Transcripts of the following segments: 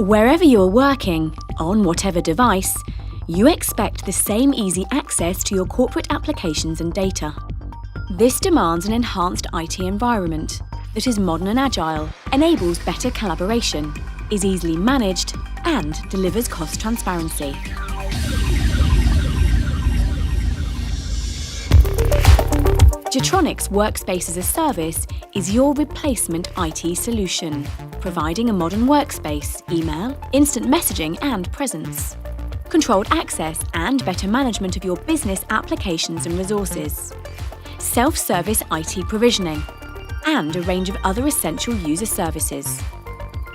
Wherever you are working, on whatever device, you expect the same easy access to your corporate applications and data. This demands an enhanced IT environment that is modern and agile, enables better collaboration, is easily managed, and delivers cost transparency. Getronics Workspace as a Service is your replacement IT solution, providing a modern workspace, email, instant messaging and presence, controlled access and better management of your business applications and resources, self-service IT provisioning, and a range of other essential user services.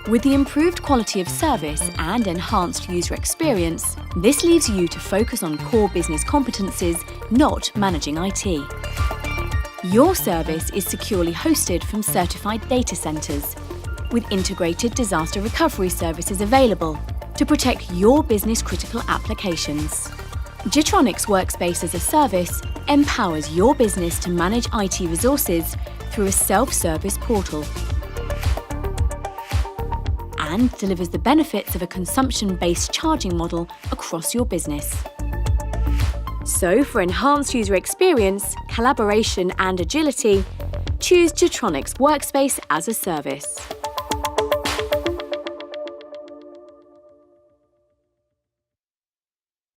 With the improved quality of service and enhanced user experience, this leaves you to focus on core business competencies, not managing IT. Your service is securely hosted from certified data centers, with integrated disaster recovery services available to protect your business-critical applications. Getronics Workspace as a Service empowers your business to manage IT resources through a self-service portal and delivers the benefits of a consumption-based charging model across your business. So, for enhanced user experience, collaboration and agility, choose Getronics Workspace as a Service.